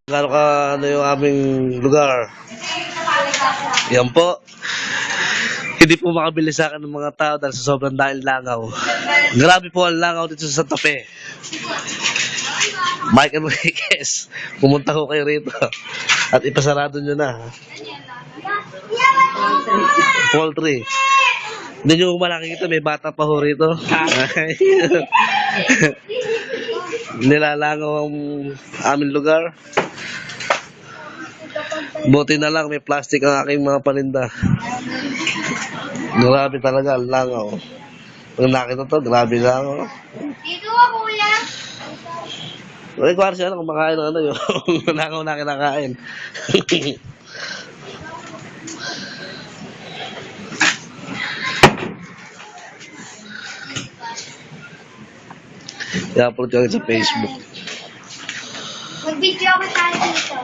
Gano'n ka ano yung aming lugar. Yan po. Hindi po makabili sa akin ng mga tao dahil sa sobrang dahil langaw. Grabe po ang langaw dito sa Santa Fe. Mike Enriquez, pumunta ko kayo rito. At ipasarado nyo na. Poultry. Hindi nyo makikita, may bata pa ho rito. Nilalangaw ang aming lugar. Buti na lang may plastic ang aking mga paninda. Grabe talaga, langaw. Pag nakita to, grabe langaw. Dito ako, kuya. Uy, kung siya na kumakain ng ano yun. Langaw na kinakain. I-upload ko sa Facebook. Mag-video ako tayo dito.